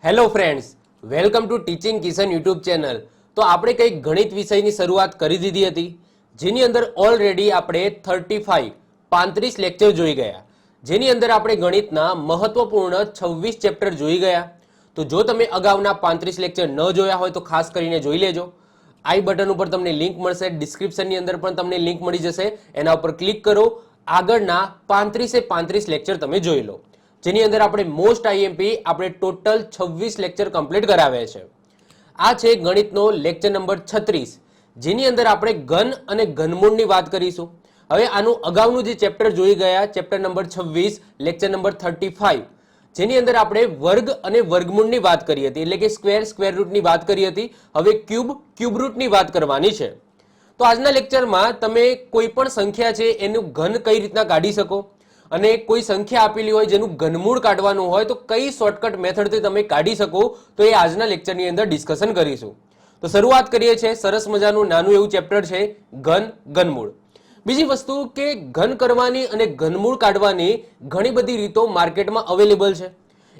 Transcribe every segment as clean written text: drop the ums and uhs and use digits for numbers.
Hello friends, welcome to teaching Kishan YouTube channel. તો આપણે કંઈક ગણિત વિષયની શરૂઆત કરી દીધી હતી, જેની અંદર ઓલરેડી આપણે 35 લેક્ચર જોઈ ગયા, જેની અંદર આપણે ગણિતના મહત્વપૂર્ણ 26 ચેપ્ટર જોઈ ગયા. તો જો તમે અગાઉના 35 લેક્ચર ન જોયા હોય તો ખાસ કરીને જોઈ લેજો. આઈ બટન ઉપર તમને લિંક મળશે, ડિસ્ક્રિપ્શનની અંદર પણ તમને લિંક મળી જશે, એના ઉપર ક્લિક કરો, આગળના 35 લેક્ચર તમે જોઈ લો, જેની અંદર આપણે મોસ્ટ આઈએમપી આપણે ટોટલ 26 લેક્ચર કમ્પ્લીટ કરાવ્યા છે. આ છે ગણિતનો લેક્ચર નંબર 36, જેની અંદર આપણે ઘન અને ઘનમૂળની વાત કરીશું. હવે આનું અગાઉનું જે ચેપ્ટર જોઈ ગયા, ચેપ્ટર નંબર 26 લેક્ચર નંબર 35, જેની અંદર આપણે વર્ગ અને વર્ગમૂળની વાત કરી હતી, એટલે કે સ્ક્વેર રૂટની વાત કરી હતી. હવે ક્યુબ રૂટની વાત કરવાની છે. તો આજના લેક્ચરમાં તમે કોઈ પણ સંખ્યા છે એનું ઘન કઈ રીતના કાઢી શકો, અને કોઈ સંખ્યા આપેલી હોય જેનું ઘનમૂળ કાઢવાનું હોય તો કઈ શોર્ટકટ મેથડથી તમે કાઢી શકો, તો એ આજના લેક્ચરની અંદર ડિસ્કશન કરીશું. તો શરૂઆત કરીએ છીએ. સરસ મજાનું નાનું એવું ચેપ્ટર છે ઘનમૂળ. બીજી વસ્તુ કે ઘન કરવાની અને ઘનમૂળ કાઢવાની ઘણી બધી રીતો માર્કેટમાં અવેલેબલ છે.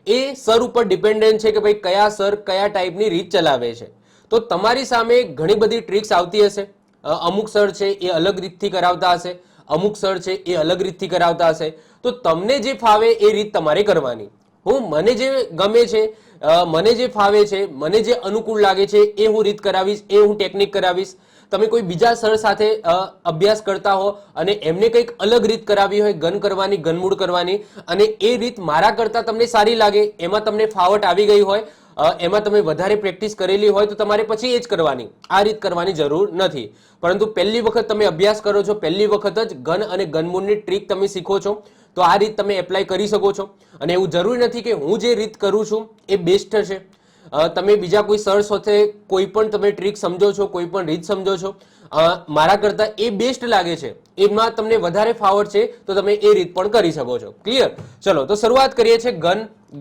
એ સર ઉપર ડિપેન્ડન્ટ છે કે ભાઈ કયા સર કયા ટાઈપની રીત ચલાવે છે. તો તમારી સામે ઘણી બધી ટ્રિક્સ આવતી હશે. અમુક સર છે એ અલગ રીતથી કરાવતા હશે, અમુક સર છે એ અલગ રીતથી કરાવતા હશે. તો તમને જે ફાવે એ રીત તમારે કરવાની. મને જે ગમે છે, મને જે ફાવે છે, મને જે અનુકૂળ લાગે છે એ હું રીત કરાવીશ, એ હું ટેકનિક કરાવીશ. તમે કોઈ બીજા સર સાથે અભ્યાસ કરતા હો અને એમને કંઈક અલગ રીત કરાવી હોય ઘન કરવાની, ઘનમૂળ કરવાની, અને એ રીત મારા કરતા તમને સારી લાગે, એમાં તમને ફાવટ આવી ગઈ હોય, એમાં તમે વધારે પ્રેક્ટિસ કરેલી હોય તો તમારે પછી એ જ કરવાની, આ રીત કરવાની જરૂર નથી. પરંતુ પહેલી વખત તમે અભ્યાસ કરો છો, પહેલી વખત જ ઘન અને ઘનમૂળની ટ્રીક તમે શીખો છો, તો આ રીત તમે એપ્લાય કરી શકો છો. અને એવું જરૂરી નથી કે હું જે રીત કરું છું એ બેસ્ટ છે. તમે બીજા કોઈ સર સાથે કોઈ પણ તમે ટ્રીક સમજો છો, કોઈ પણ રીત સમજો છો, મારા કરતા એ બેસ્ટ લાગે છે, એમાં તમને વધારે ફાવટ છે, તો તમે એ રીત પણ કરી શકો છો. ક્લિયર? ચલો તો શરૂઆત કરીએ છીએ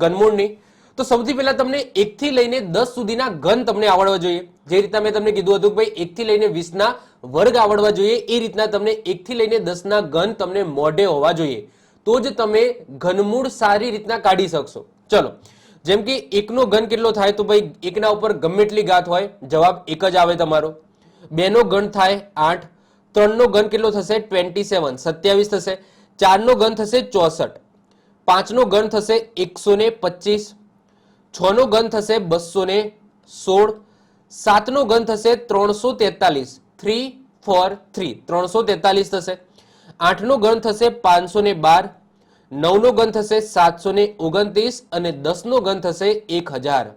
ઘનમૂળની. તો સૌથી પહેલા તમને 1 થી લઈને 10 સુધીના ઘન તમને આવડવા જોઈએ. જે રીતના મેં તમને કીધું હતું કે ભાઈ 1 થી લઈને 20 ના વર્ગ આવડવા જોઈએ, એ રીતના તમને 1 થી લઈને 10 ના ઘન તમને મોઢે હોવા જોઈએ, તો જ તમે ઘનમૂળ સારી રીતના કાઢી શકશો. ચલો, જેમ કે 1 નો ઘન કેટલો થાય, તો ભાઈ 1 ના ઉપર ગમે એટલી ઘાત હોય, જવાબ 1 જ આવે તમારો. 2 નો ઘન થાય 8, 3 નો ઘન કેટલો થશે 27, 27 થશે. 4 નો ઘન થશે 64, 5 નો ઘન થશે 125, 6 નો ઘન થશે 216, 7 નો ઘન થશે 343, 3 4 3 343 થશે. 8 નો ઘન થશે 512, 9 નો ઘન થશે 729 અને 10 નો ઘન થશે 1000.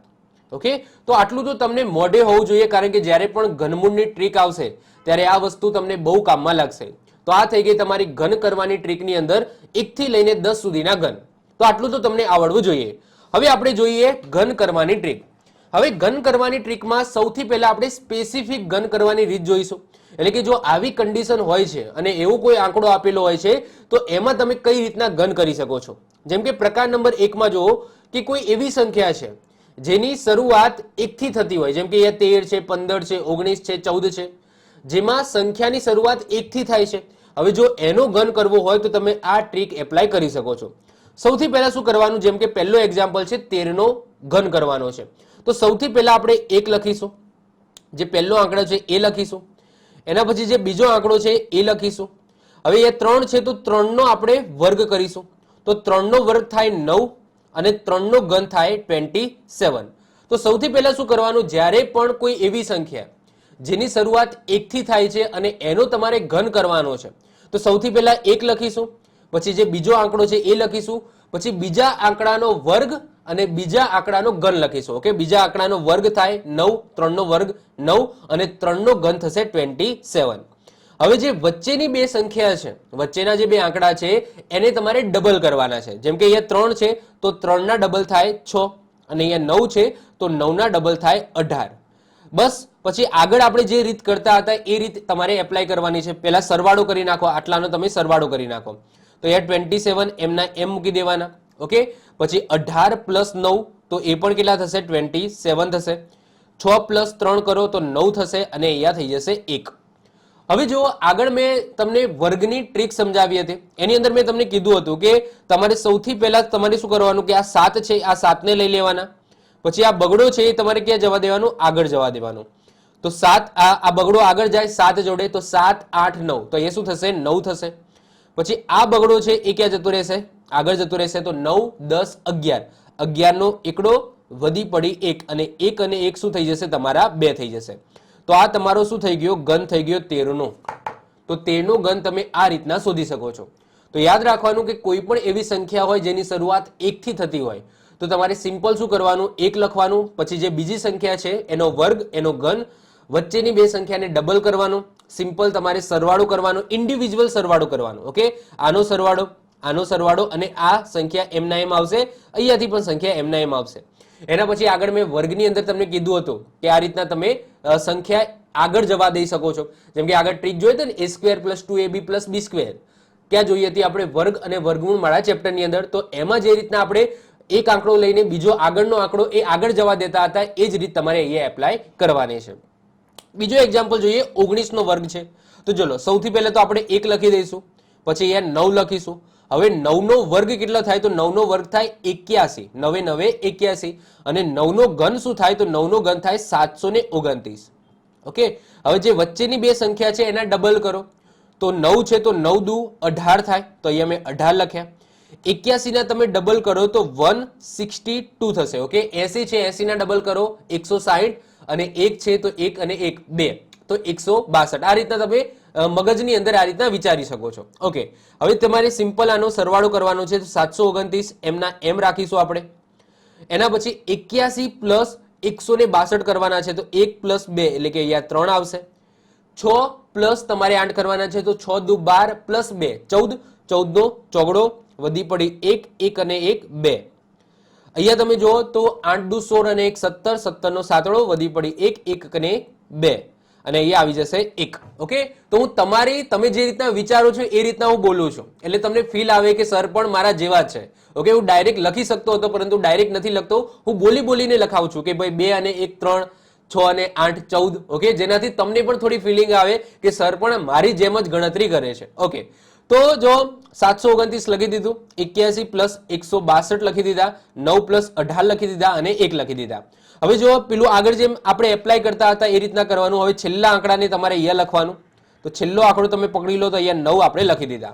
ઓકે, તો આટલું તો તમને મોઢે હોવું જોઈએ, કારણ કે જ્યારે પણ ઘનમૂળની ટ્રીક આવશે ત્યારે આ વસ્તુ તમને બહુ કામમાં લાગશે. તો આ થઈ ગઈ તમારી ઘન કરવાની ટ્રીકની અંદર 1 થી લઈને 10 સુધીના ઘન. તો આટલું તો તમને આવડવું જોઈએ. હવે આપણે જોઈએ ઘન કરવાની ટ્રીક. હવે ઘન કરવાની ટ્રીકમાં સૌથી પહેલા આપણે સ્પેસિફિક ઘન કરવાની રીત જોઈશું. એટલે કે જો આવી કન્ડિશન હોય છે અને એવો કોઈ આંકડો આપેલો હોય છે, તો એમાં તમે કઈ રીતના ઘન કરી શકો છો. જેમ કે પ્રકાર નંબર 1 માં જુઓ કે કોઈ એવી સંખ્યા છે જેની શરૂઆત 1 થી થતી હોય, જેમ કે 13 છે, 15 છે, 19 છે, 14 છે, જેમાં સંખ્યાની શરૂઆત 1 થી થાય છે. હવે જો એનો ઘન કરવો હોય તો તમે આ ટ્રીક એપ્લાય કરી શકો છો. સૌથી પહેલા શું કરવાનું, જેમ કે પહેલો એક્ઝામ્પલ છે 13 નો ઘન કરવાનો છે, તો સૌથી પહેલા આપણે 1 લખીશું, જે પહેલો આંકડો છે એ લખીશું. એના પછી જે બીજો આંકડો છે એ લખીશું. હવે એ 3 છે તો 3 નો આપણે વર્ગ કરીશું, તો 3 નો વર્ગ થાય 9 અને 3 નો ઘન થાય 27. તો સૌથી પહેલા શું કરવાનું, જ્યારે પણ કોઈ એવી સંખ્યા જેની શરૂઆત 1 થી થાય છે અને એનો તમારે ઘન કરવાનો છે, તો સૌથી પહેલા 1 લખીશું, પછી જે બીજો આંકડો છે એ લખીશું, પછી બીજા આંકડાનો વર્ગ અને બીજા આંકડાનો ઘન લખીશું. ઓકે, બીજા આંકડાનો વર્ગ થાય 9, 3 નો વર્ગ 9 અને 3 નો ઘન થશે 27. હવે જે વચ્ચેની બે સંખ્યા છે, વચ્ચેના જે બે આંકડા છે એને તમારે ડબલ કરવાના છે. જેમ કે અહીંયા 3 છે તો 3 ના ડબલ થાય 6 અને અહીંયા 9 છે તો 9 ના ડબલ થાય 18. બસ, પછી આગળ આપણે જે રીત કરતા હતા એ રીત તમારે એપ્લાય કરવાની છે. પહેલા સરવાળો કરી નાખો, આટલાનો તમે સરવાળો કરી નાખો, તો અહીંયા 27 એમના એમ મૂકી દેવાના. ઓકે, પછી 18 પ્લસ 9 તો એ પણ કેટલા થશે 27 થશે. 6 પ્લસ 3 કરો તો 9 થશે અને અહીંયા થઈ જશે 1. હવે જો આગળ મેં તમને વર્ગની ટ્રીક સમજાવી હતી, એની અંદર મેં તમને કીધું હતું કે તમારે સૌથી પહેલા તમારે શું કરવાનું કે આ 7 છે, આ 7 ને લઈ લેવાના, પછી આ બગડો છે એ તમારે ક્યાં જવા દેવાનું? આગળ જવા દેવાનું. તો 7 આ બગડો આગળ જાય 7 જોડે, તો 7 8 9, તો એ શું થશે? 9 થશે. પછી આ બગડો છે એ ક્યાં જતો રહેશે? આગળ જતો રહેશે. તો 9 10 11, 11 નો એકડો વધી પડી 1, અને 1 અને 1 શું થઈ જશે? તમારા 2 થઈ જશે. તો આ તમારો શું થઈ ગયો? ઘન થઈ ગયો 13 નો. તો 13 નો ઘન તમે આ રીતના શોધી શકો છો. તો યાદ રાખવાનું કે કોઈ પણ એવી સંખ્યા હોય જેની શરૂઆત 1 થી થતી હોય તો તમારે સિમ્પલ શું કરવાનું? 1 લખવાનું, પછી જે બીજી સંખ્યા છે એનો વર્ગ, એનો ઘન, વચ્ચેની બે સંખ્યાને ડબલ કરવાનું, સિમ્પલ તમારે સરવાળો કરવાનો, ઇન્ડિવિજ્યુઅલ સરવાળો કરવાનો. ઓકે, આનો સરવાળો, આનો સરવાળો, અને આ સંખ્યા એમના એમ આવશે. અહીંયાથી પણ સંખ્યા એમના એમ આવશે. એના પછી આગળ મેં વર્ગની અંદર તમને કીધું હતું કે આ રીતના તમે સંખ્યા આગળ જવા દઈ શકો છો. જેમ કે આગળ ટ્રીક જોઈ હતી ને, a² + 2ab + b². ક્યાં જોઈ હતી આપણે? વર્ગ અને વર્ગમૂળ માળા ચેપ્ટરની અંદર. તો એમાં જે રીતના આપણે એક આંકડો લઈને બીજો આગળનો આંકડો એ આગળ જવા દેતા હતા, એ જ રીત તમારે અહીંયા એપ્લાય કરવાની છે. બીજો એક્ઝામ્પલ જોઈએ, 19 નો વર્ગ છે. તો ચલો સૌથી પહેલા તો આપણે 1 લખી દઈશું, પછી અહીંયા 9 લખીશું. હવે 9 નો વર્ગ કેટલો થાય? તો 9 નો વર્ગ થાય 81, 9 9 81, અને 9 નો ઘન શું થાય? તો 9 નો ઘન થાય 729. ઓકે, હવે જે વચ્ચેની બે સંખ્યા છે એના ડબલ કરો. તો 9 છે તો 9 દુ 18 થાય, તો અહીંયા મેં 18 લખ્યા. 81 ના તમે ડબલ કરો તો 162 થશે. ઓકે, 80 છે, 80 ના ડબલ કરો 160, અને 1 છે તો 1 અને 1 2, તો 162. આ રીતના તમે મગજની અંદર આ રીતના વિચારી શકો છો. ઓકે, હવે તમારે સિમ્પલ આનો સરવાળો કરવાનો છે. તો 729 એમના એમ રાખીશું આપણે. એના પછી 81 + 162 કરવાના છે. તો 1 + 2 એટલે કે અહીંયા 3 આવશે. 6 પ્લસ તમારે 8 કરવાના છે. તો 6 દુ 12 + 2 14, 14 નો ચોગડો વધી પડી 1, 1 અને 1 2. અહીંયા તમે જુઓ તો 8 દુ 16 અને 1 17, 17 નો સાતડો વધી પડી 1, 1 અને 2, અને અહીંયા આવી જશે 1. ઓકે, તો હું તમે જે રીતના વિચારો છો એ રીતના હું બોલું છું, એટલે તમને ફીલ આવે કે સર પણ મારા જેવા છે. ઓકે, હું ડાયરેક્ટ લખી શકતો હતો પરંતુ ડાયરેક્ટ નથી લખતો, હું બોલીને લખાવું છું કે ભાઈ 2 અને 1 3, 6 અને 8 14. ઓકે, જેનાથી તમને પણ થોડી ફિલિંગ આવે કે સર પણ મારી જેમ જ ગણતરી કરે છે. ઓકે, તો જો 729 લખી દીધું, 81 + 162 લખી દીધા, 9 + 18 લખી દીધા, અને 1 લખી દીધા. હવે જો પેલું આગળ જેમ આપણે એપ્લાય કરતા હતા એ રીતના કરવાનું. હવે છેલ્લા આંકડાને તમારે અહીંયા લખવાનું. તો છેલ્લો આંકડો તમે પકડી લો તો અહીંયા 9 આપણે લખી દીધા.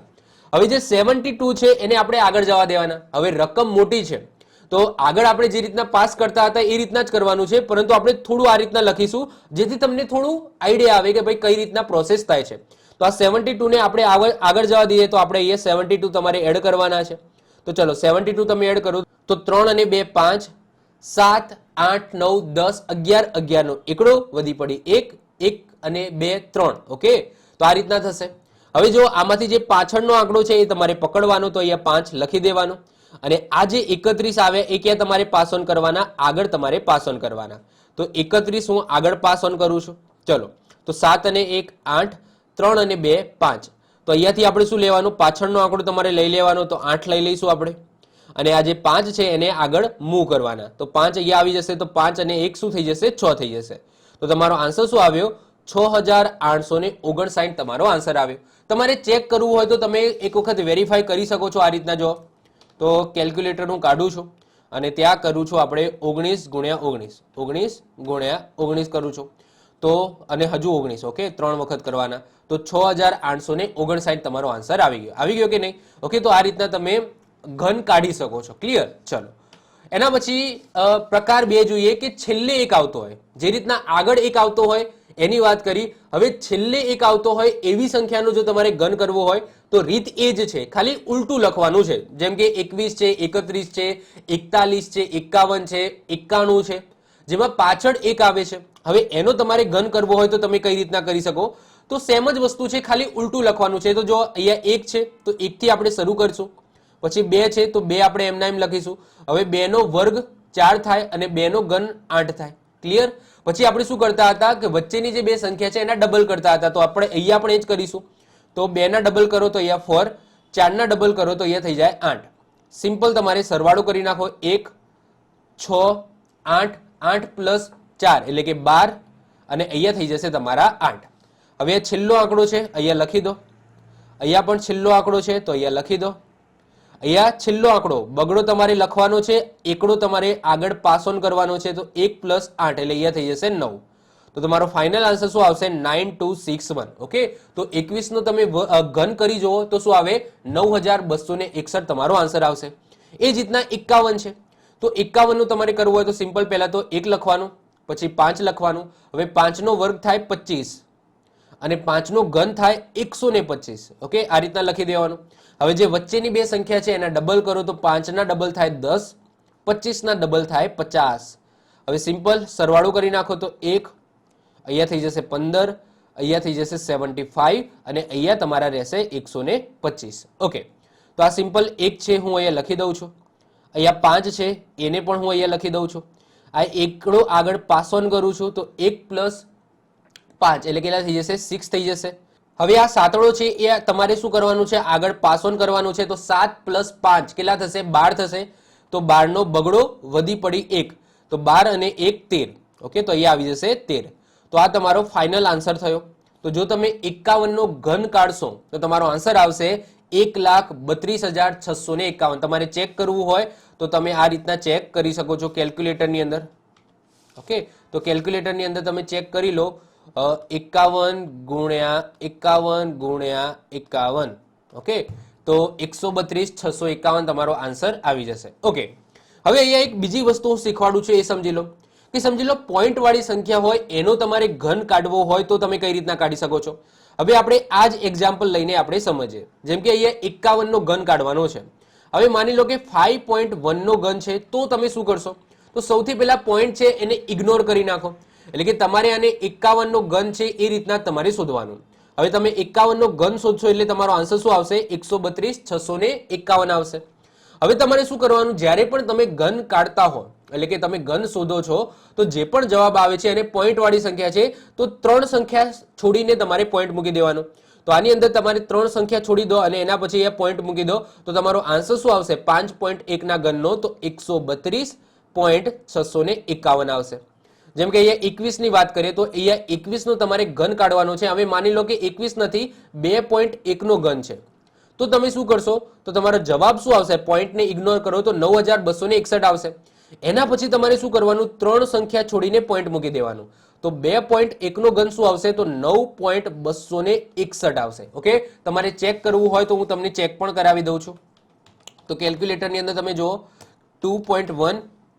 હવે જે 72 છે એને આપણે આગળ જવા દેવાના. હવે રકમ મોટી છે તો આગળ આપણે જે રીતના પાસ કરતા હતા એ રીતના જ કરવાનું છે, પરંતુ આપણે થોડું આ રીતના લખીશું જેથી તમને થોડું આઈડિયા આવે કે ભાઈ કઈ રીતના પ્રોસેસ થાય છે. તો આ 72 ને આપણે આગળ જવા દઈએ તો આપણે અહીંયા 72 તમારે એડ કરવાના છે. તો ચલો 72 તમે એડ કરો તો 3 અને 2 5, 7 8 9 10 11, 11 નો એકડો વધી પડી 1, 1 અને 2 3. ઓકે, તો આ રીતના થશે. હવે જો આમાંથી જે પાછળનો આંકડો છે એ તમારે પકડવાનો, તો અહીંયા 5 લખી દેવાનો, અને આ જે 31 આવે એ ક્યાં તમારે પાસ ઓન કરવાના? આગળ તમારે પાસ ઓન કરવાના. તો 31 હું આગળ પાસ ઓન કરું છું. ચલો, તો 7 અને 1 8, 3 અને 2 5. તો અહીંયાથી આપણે શું લેવાનું? પાછળનો આંકડો તમારે લઈ લેવાનો. તો 8 લઈ લઈશું આપણે, અને આ જે 5 છે એને આગળ મૂવ કરવાના. તો 5 અહીંયા આવી જશે. તો 5 અને 1 શું થઈ જશે? 6 થઈ જશે. તો તમારો આન્સર શું આવ્યો? 6859 તમારો આન્સર આવ્યો. તમારે ચેક કરવું હોય તો તમે એક વખત વેરીફાઈ કરી શકો છો આ રીતના. જો તો કેલ્ક્યુલેટર હું કાઢું છું અને ત્યાં કરું છું આપણે 19 × 19, 19 × 19 કરું છું. તો અને હજુ 19. ઓકે, 3 વખત કરવાના. તો 6859 તમારો આન્સર આવી ગયો કે નહીં? ઓકે, તો આ રીતના તમે ઘન કાઢી શકો છો. ક્લિયર? ચલો, એના પછી પ્રકાર 2 જોઈએ કે છેલ્લે એક આવતો હોય. જે રીતના આગળ એક આવતો હોય એની વાત કરી. હવે છેલ્લે એક આવતો હોય એવી સંખ્યાનો જો તમારે ઘન કરવો હોય તો રીત એ જ છે, ખાલી ઉલટું લખવાનું છે. જેમ કે 21 છે, 31 છે, 41 છે, 51 છે, 91 છે, જેમાં પાછળ એક આવે છે. હવે એનો તમારે ઘન કરવો હોય તો તમે કઈ રીતના કરી શકો? તો સેમ જ વસ્તુ છે, ખાલી ઉલટું લખવાનું છે. તો જો અહીંયા 1 છે તો 1 થી આપણે શરૂ કરશું, પછી 2 છે તો 2 આપણે એમના એમ લખીશું. હવે 2 નો વર્ગ 4 થાય અને 2 નો ઘન 8 થાય. ક્લિયર? પછી આપણે શું કરતા હતા કે વચ્ચેની જે બે સંખ્યા છે એના ડબલ કરતા હતા. તો આપણે અહીંયા પણ એ જ કરીશું. તો 2 ના ડબલ કરો તો અહીંયા 4, 4 ના ડબલ કરો તો અહીંયા થઈ જાય 8. સિમ્પલ તમારે સરવાળો કરી નાખો. 1 6 8, 8 + 4 એટલે કે 12, અને અહીંયા થઈ જશે તમારા 8. હવે છેલ્લો આંકડો છે અહીંયા લખી દો. અહીંયા પણ છેલ્લો આંકડો છે તો અહીંયા લખી દો. અહીંયા છેલ્લો આંકડો બગડો તમારે લખવાનો છે, એકડો તમારે આગળ પાસ ઓન કરવાનો છે, તો 1 + 8 એટલે અહીંયા થઈ જશે 9. તો તમારો ફાઇનલ આન્સર શું આવશે? 9261. ઓકે, તો 21 નો તમે ઘન કરી જુઓ તો શું આવે? 9261 તમારો આન્સર આવશે. એ જ રીતના 51 છે, તો 51 નું તમારે કરવું હોય તો સિમ્પલ પહેલા તો 1 લખવાનું, પછી 5 લખવાનું. હવે 5 નો વર્ગ થાય 25 અને 5 નો ઘન થાય 125. ઓકે, આ રીતના લખી દેવાનું. હવે જે વચ્ચેની બે સંખ્યા છે એના ડબલ કરો તો 5 ના ડબલ થાય 10, 25 ના ડબલ થાય 50. હવે સિમ્પલ સરવાળો કરી નાખો તો 1, અહીંયા થઈ જશે 15, અહીંયા થઈ જશે 75 અને અહીંયા તમારા રહેશે 125. ઓકે, તો આ સિમ્પલ 1 છે, હું અહીંયા લખી દઉં છું. અહીંયા 5 છે, એને પણ હું અહીંયા લખી દઉં છું. આ એકડો આગળ પાસ ઓન કરું છું તો 1 + 5 એટલે કેટલા થઈ જશે? 6 થઈ જશે. હવે આ સાતડો છે એ તમારે શું કરવાનું છે? આગળ પાસ ઓન કરવાનું છે, તો 7 + 5 કેટલા થશે? 12 થશે. તો 12 નો બગડો વધી પડી 1, તો 12 અને 1 13. ઓકે, તો અહીંયા આવી જશે 13. તો આ તમારો ફાઇનલ આન્સર થયો. તો જો તમે 51 નો ઘન કાઢશો તો તમારો આન્સર આવશે 1,32,651. તમારે ચેક કરવું હોય તો તમે આ રીતના ચેક કરી શકો છો કેલ્ક્યુલેટરની અંદર. ઓકે, તો કેલ્ક્યુલેટરની અંદર તમે ચેક કરી લો. 51 × 51 × 51. ઓકે, તો 132,651 તમારો આન્સર આવી જશે. ઓકે, હવે અહીંયા એક બીજી વસ્તુ હું શીખવાડું છું, એ સમજી લો કે સમજી લો પોઈન્ટ વાળી સંખ્યા હોય એનો તમારે ઘન કાઢવો હોય તો તમે કઈ રીતના કાઢી શકો છો. હવે આપણે આ જ એક્ઝામ્પલ લઈને આપણે સમજીએ. જેમ કે અહીંયા 51 નો ઘન કાઢવાનો છે. હવે માની લો કે 5.1 નો ઘન છે, તો તમે શું કરશો? તો સૌથી પહેલા પોઈન્ટ છે એને ઇગ્નોર કરી નાખો. એટલે કે તમારે આને 51 નો ઘન છે એ રીતના તમારે શોધવાનું. હવે તમે 51 નો ઘન શોધશો એટલે તમારો આન્સર શું આવશે? 132,651 આવશે. હવે તમારે શું કરવાનું? જ્યારે પણ તમે ઘન કાઢતા હો એટલે કે તમે ઘન શોધો છો તો જે પણ જવાબ આવે છે એને પોઈન્ટ વાળી સંખ્યા છે તો 3 સંખ્યા છોડીને તમારે પોઈન્ટ મૂકી દેવાનો. તો આની અંદર તમારે 3 સંખ્યા છોડી દો અને એના પછી એ પોઈન્ટ મૂકી દો તો તમારો આન્સર શું આવશે? 5.1 ના ઘનનો તો 132,651 આવશે. જેમ કે અહીંયા 21 ની વાત કરીએ તો અહીંયા 21 નો તમારે ઘન કાઢવાનો છે. હવે માની લો કે 21 નથી, 2.1 નો ઘન છે, તો તમે શું કરશો? તો તમારો જવાબ શું આવશે? પોઈન્ટને ઇગ્નોર કરો તો 9,261 આવશે. એના પછી તમારે શું કરવાનું? 3 સંખ્યા છોડીને પોઈન્ટ મૂકી દેવાનું. તો 2.1 નો ઘન શું આવશે? તો 9.261 આવશે. ઓકે, તમારે ચેક કરવું હોય તો હું તમને ચેક પણ કરાવી દઉં છું. તો કેલ્ક્યુલેટરની અંદર તમે જુઓ 2.1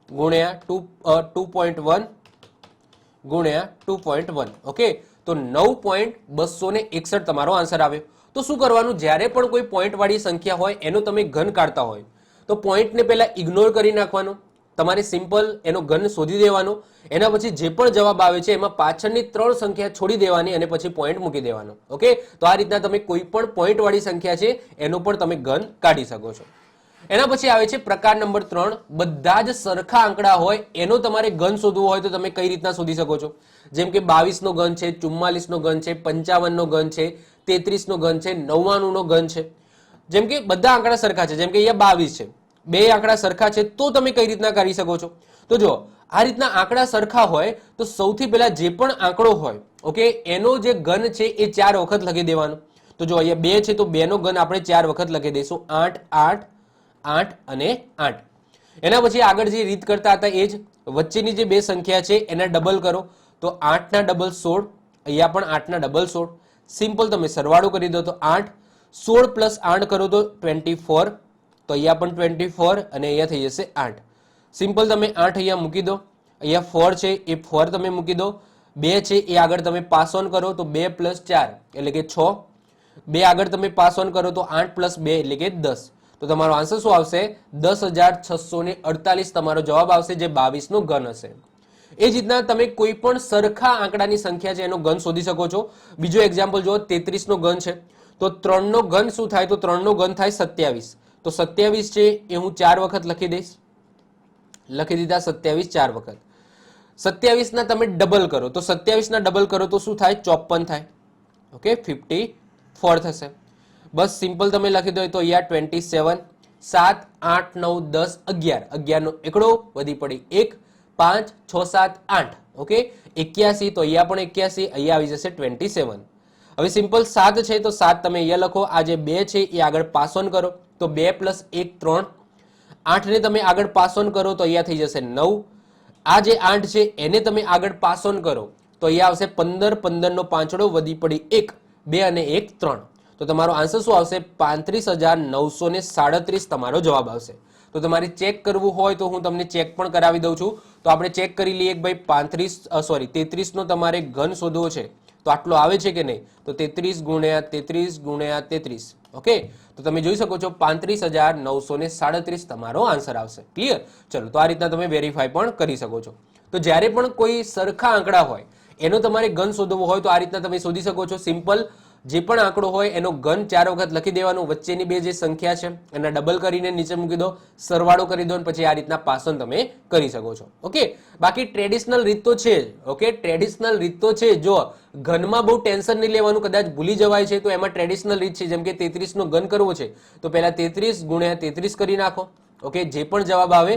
× 2.1 × 2.1. ઓકે, તો 9.261 તમારો આન્સર આવ્યો. તો શું કરવાનું? જ્યારે પણ કોઈ પોઈન્ટ વાળી સંખ્યા હોય એનો તમે ઘન કાઢતા હોય તો પોઈન્ટને પહેલા ઇગ્નોર કરી નાખવાનો. તમારે સિમ્પલ એનો ઘન શોધી દેવાનો. એના પછી જે પણ જવાબ આવે છે એમાં પાછળની 3 સંખ્યા છોડી દેવાની અને પછી પોઈન્ટ મૂકી દેવાનો. ઓકે, તો આ રીતના તમે કોઈ પણ પોઈન્ટ વાળી સંખ્યા છે એનો પણ તમે ઘન કાઢી શકો છો. એના પછી આવે છે પ્રકાર નંબર 3. બધા જ સરખા આંકડા હોય એનો તમારે ઘન શોધવો હોય તો તમે કઈ રીતના શોધી શકો છો? જેમ કે 22 નો ઘન છે, 44 નો ઘન છે, 55 નો ઘન છે, 33 નો ઘન છે, 99 નો ઘન છે. જેમ કે બધા આંકડા સરખા છે, જેમ કે અહીંયા 22 છે, બે આંકડા સરખા છે, તો તમે કઈ રીતના કરી શકો છો? તો જો આ રીતના આંકડા સરખા હોય તો સૌથી પહેલા જે પણ આંકડો હોય ઓકે એનો જે ઘન છે એ 4 વખત લખી દેવાનો. તો જો અહીંયા 2 છે તો 2 નો ઘન આપણે 4 વખત લખી દઈશું. 8 8 8 અને 8. એના પછી આગળ જે રીત કરતા હતા એ જ વચ્ચેની જે બે સંખ્યા છે એના ડબલ કરો તો 8 ના ડબલ 16, અહીંયા પણ 8 ના ડબલ 16. સિમ્પલ તમે સરવાળો કરી દો તો 8, 16 + 8 કરો તો 24, તો અહીંયા પણ 24 અને અહીંયા થઈ જશે 8. સિમ્પલ તમે 8 અહીંયા મૂકી દો. અહીંયા 4 છે એ 4 તમે મૂકી દો. 2 છે એ આગળ તમે પાસ ઓન કરો તો 2 + 4 એટલે કે 6. 2 આગળ તમે પાસ ઓન કરો તો 8 + 2 એટલે કે 10. તો તમારો આન્સર શું આવશે? 10,648 તમારો જવાબ આવશે, જે 22 નો ઘન હશે. એ જ રીતના તમે કોઈ પણ સરખા આંકડાની સંખ્યા છે એનો ઘન શોધી શકો છો. બીજો એક્ઝામ્પલ જુઓ, 33 નો ઘન છે તો 3 નો ઘન શું થાય? તો 3 નો ઘન થાય 27. તો 27 છે એ હું 4 વખત લખી દઈશ. લખી દીધા 27 4 વખત. 27 ના તમે ડબલ કરો તો 27 ના ડબલ કરો તો શું થાય? 54 થાય. ઓકે, 54 થશે. બસ સિમ્પલ તમે લખી દો તો અહીંયા 27, 7 8 9 10 11, 11 નો એકડો વધી પડી 1, 5 6 7 8. ઓકે, 81 તો અહીંયા પણ 81, અહીંયા આવી જશે 27. હવે સિમ્પલ 7 છે તો 7 તમે અહીંયા લખો. આ જે 2 છે એ આગળ પાસ ઓન કરો તો 2 + 1 3, 8 ને તમે આગળ પાસ ઓન કરો તો અહીંયા થઈ જશે 9, આ જે 8 છે એને તમે આગળ પાસ ઓન કરો તો અહીંયા આવશે 15, 15 નો પાંચડો વધી પડી 1, 2 અને 1 3, તો તમારો આન્સર શું આવશે? 35,937 તમારો જવાબ આવશે. તો તમારે ચેક કરવું હોય તો હું તમને ચેક પણ કરાવી દઉં છું. તો આપણે ચેક કરી લઈએ કે ભાઈ 33 નો તમારે ઘન શોધવો છે તો આટલો આવે છે કે નહીં? તો 33 × 33 × 33. ઓકે, તો તમે જોઈ શકો છો 35,937 તમારો આન્સર આવશે. ક્લિયર? ચલો, તો આ રીતના તમે વેરીફાઈ પણ કરી શકો છો. તો જ્યારે પણ કોઈ સરખા આંકડા હોય એનો તમારે ઘન શોધવો હોય તો આ રીતના તમે શોધી શકો છો. સિમ્પલ, જે પણ આંકડો હોય એનો ઘન 4 વખત લખી દેવાનો, વચ્ચેની બે જે સંખ્યા છે એના ડબલ કરીને નીચે મૂકી દો, સરવાળો કરી દો, પછી આ રીતના પાસ ઓન તમે કરી શકો છો. ઓકે, બાકી ટ્રેડિશનલ રીત તો છે જ. ઓકે, ટ્રેડિશનલ રીત તો છે. જો ઘનમાં બહુ ટેન્શન નહીં લેવાનું, કદાચ ભૂલી જવાય છે તો એમાં ટ્રેડિશનલ રીત છે. જેમ કે 33 નો ઘન કરવો છે તો પહેલા 33 × 33 કરી નાખો. ઓકે, જે પણ જવાબ આવે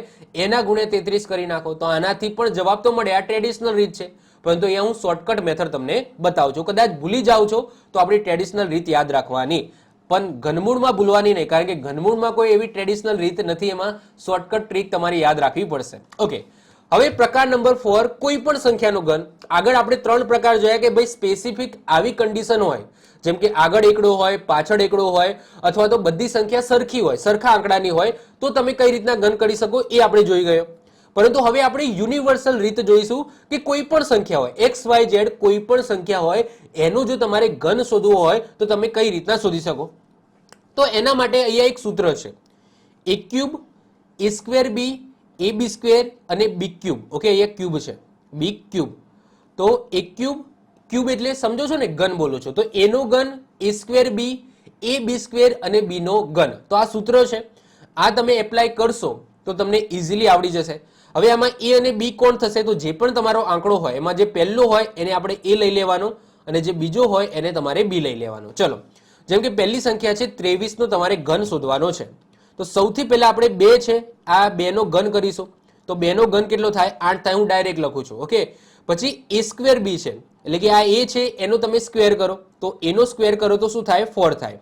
એના ગુણ્યા 33 કરી નાખો તો આનાથી પણ જવાબ તો મળે. આ ટ્રેડિશનલ રીત છે, પરંતુ અહીંયા હું શોર્ટકટ મેથડ તમને બતાવું છું. કદાચ ભૂલી જાઓ છો તો આપણી ટ્રેડિશનલ રીત યાદ રાખવાની, પણ ઘનમૂળમાં ભૂલવાની નહીં, કારણ કે ઘનમૂળમાં કોઈ એવી ટ્રેડિશનલ રીત નથી. એમાં શોર્ટકટ ટ્રીક તમારે યાદ રાખવી પડશે. ઓકે, હવે પ્રકાર નંબર 4, કોઈ પણ સંખ્યાનો ઘન. આગળ આપણે 3 પ્રકાર જોયા કે ભાઈ સ્પેસિફિક આવી કન્ડિશન હોય, જેમ કે આગળ એકડો હોય, પાછળ એકડો હોય, અથવા તો બધી સંખ્યા સરખી હોય, સરખા આંકડાની હોય, તો તમે કઈ રીતના ઘન કરી શકો એ આપણે જોઈ ગયો. પરંતુ હવે આપણે યુનિવર્સલ રીત જોઈશું કે કોઈ પણ સંખ્યા હોય, એક્સ વાય ઝેડ કોઈ પણ સંખ્યા હોય, એનો જો તમારે ઘન શોધવો હોય તો તમે કઈ રીતના શોધી શકો. તો એના માટે અહીંયા એક સૂત્ર છે, a³ a²b ab² અને b³ ઓકે, અહીંયા ક્યુબ છે, b³. તો a³ ક્યુબ એટલે સમજો છો ને, ઘન બોલો છો, તો એનો ઘન a²b ab² અને b નો ઘન. તો આ સૂત્ર છે, આ તમે એપ્લાય કરશો તો તમને ઇઝીલી આવડી જશે. હવે આમાં a અને b કોણ થશે? તો જે પણ તમારો આંકડો હોય એમાં જે પહેલો હોય એને આપણે a લઈ લેવાનો અને જે બીજો હોય એને તમારે b લઈ લેવાનો. ચલો, જેમ કે પહેલી સંખ્યા છે 23 નો તમારે ઘન શોધવાનો છે. તો સૌથી પહેલા આપણે 2 છે, આ 2 નો ઘન કરીશું. તો 2 નો ઘન કેટલો થાય? 8 થાય. હું ડાયરેક્ટ લખું છું. ઓકે, પછી a²b છે, એટલે કે આ a છે એનો તમે સ્ક્વેર કરો, તો એનો સ્ક્વેર કરો તો શું થાય? 4 થાય.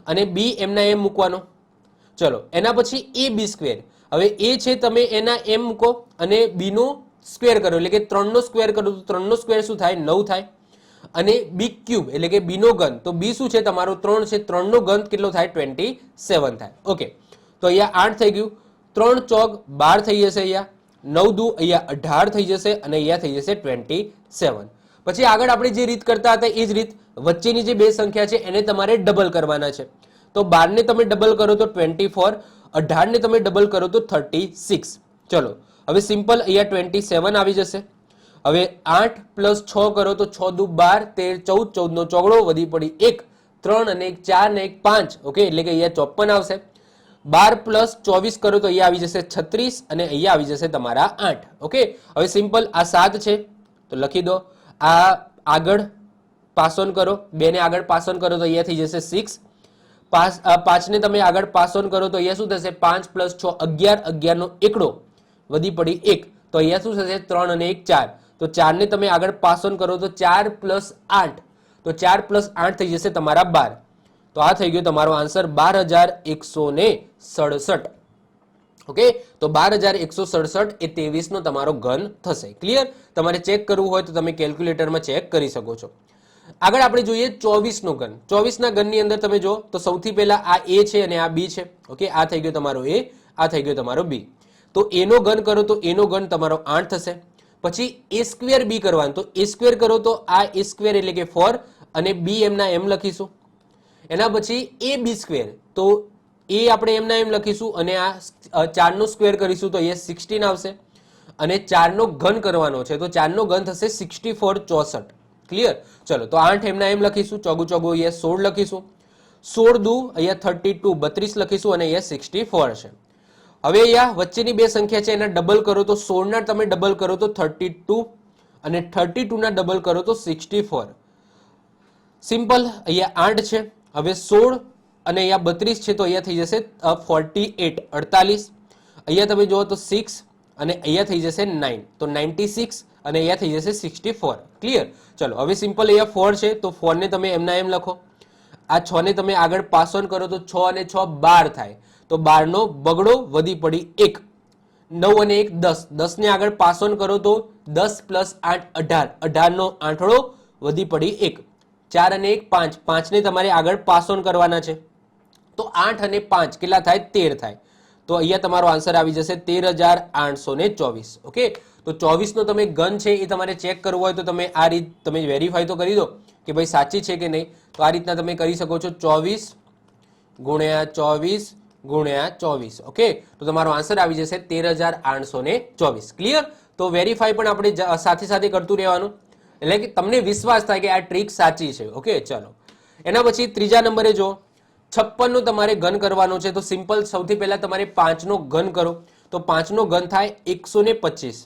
અને b એમના એમ મૂકવાનો. ચલો, એના પછી ab². હવે એ છે તમે એના એમ મૂકો અને b નો સ્ક્વેર કરો, એટલે કે 3 નો સ્ક્વેર કરો તો 3 નો સ્ક્વેર શું થાય? 9 થાય. અને b³ એટલે કે b નો ઘન, તો b શું છે તમારો? 3 છે, 3 નો ઘન કેટલો થાય? 27 થાય. ઓકે, તો અહીંયા 8 થઈ ગયું, 3 ચોક 12 થઈ જશે, અહીંયા 9 દુ અહીંયા 18 થઈ જશે અને અહીંયા થઈ જશે 27. પછી આગળ આપણે જે રીત કરતા હતા એ જ રીત, વચ્ચેની જે બે સંખ્યા છે એને તમારે ડબલ કરવાના છે. તો 12 ને તમે ડબલ કરો તો 24, 18 ને તમે ડબલ કરો તો 36. ચલો, હવે સિમ્પલ અહીંયા 27 આવી જશે. હવે 8 + 6 કરો તો 6 દુ 12, 13 14, 14 નો ચોગડો વધી પડી 1, 3 અને 1 4 અને 1 5. ઓકે, એટલે કે અહીંયા 54 આવશે. 12 + 24 કરો તો અહીંયા આવી જશે 36 અને અહીંયા આવી જશે તમારા 8. ઓકે, હવે સિમ્પલ આ 7 છે તો લખી દો. આ આગળ પાસ ઓન કરો, 2 ને આગળ પાસ ઓન કરો તો અહીંયા થઈ જશે 6. 5 ને તમે આગળ પાસ ઓન કરો તો અહીંયા શું થશે? 5 + 6 11, 11 નો એકડો વધી પડી 1, તો અહીંયા શું થશે? 3 અને 1 4. તો 4 ને તમે આગળ પાસ ઓન કરો તો 4 + 8, તો 4 + 8 થઈ જશે તમારા 12. તો આ થઈ ગયો તમારો આન્સર 12,167. ઓકે, તો 12,167 એ 23 નો તમારો ઘન થશે. ક્લિયર? તમારે ચેક કરવું હોય તો તમે કેલ્ક્યુલેટરમાં ચેક કરી શકો છો. આગળ આપણે જોઈએ 24 નો ઘન. 24 ના ઘનની અંદર તમે જો તો સૌથી પહેલા આ a છે અને આ b છે. ઓકે, આ થઈ ગયો તમારો a, આ થઈ ગયો તમારો b. તો a નો ઘન કરો તો a નો ઘન તમારો 8 થશે. પછી a²b કરવાનું, તો a² કરો તો આ a² એટલે કે 4 અને b એમના એમ લખીશું. એના પછી ab², તો એ આપણે એમના એમ લખીશું અને આ 4 નો સ્ક્વેર કરીશું તો અહીંયા 16 આવશે. અને 4 નો ઘન કરવાનો છે તો 4 નો ઘન થશે 64 64. ક્લિયર? ચલો, તો 8 એમના એમ લખીશું, ચોગું ચોગું અહીંયા 16 લખીશું, 16 દુ અહીંયા 32 32 લખીશું અને અહીંયા 64 છે. હવે અહીંયા વચ્ચેની બે સંખ્યા છે એના ડબલ કરો તો 16 ના તમે ડબલ કરો તો 32 અને 32 ના ડબલ કરો તો 64. સિમ્પલ, અહીંયા 8 છે, હવે 16 અને અહીંયા 32 છે તો અહીંયા થઈ જશે 48 48. અહીંયા તમે જુઓ તો 6 અને અહીંયા થઈ જશે 9, તો 96 અને અહીંયા થઈ જશે 64. ક્લિયર? ચલો, હવે સિમ્પલ અહીંયા 4 છે તો 4 ને તમે એમના એમ લખો. આ 6 ને તમે આગળ પાસ ઓન કરો તો 6 અને 6 12 થાય, તો 12 નો બગડો વધી પડી 1. 9 અને 1 10, 10 ને આગળ પાસ ઓન કરો તો 10 + 8 18, 18 નો આંઠડો વધી પડી 1. 4 અને 1 5, 5 ને તમારે આગળ પાસ ઓન કરવાના છે, તો 8 અને 5 કેટલા થાય? 13 થાય. તો અહીંયા તમારો આન્સર આવી જશે 13,824. ઓકે, તો 24 નો તમે ઘન છે એ તમારે ચેક કરવો હોય તો તમે આ રીત તમે વેરીફાઈ તો કરી દો કે ભાઈ સાચી છે કે નહીં. તો આ રીતના તમે કરી શકો છો, 24 ગુણ્યા 24 ગુણ્યા 24. ઓકે, તો તમારો આન્સર આવી જશે 13,824. ક્લિયર? તો વેરીફાઈ પણ આપણે સાથે સાથે કરતું રહેવાનું, એટલે કે તમને વિશ્વાસ થાય કે આ ટ્રીક સાચી છે. ઓકે, ચલો એના પછી ત્રીજા નંબરે જો 56 નો તમારે ઘન કરવાનો છે. તો સિમ્પલ, સૌથી પહેલા તમારે 5 નો ઘન કરો, તો 5 નો ઘન થાય 125.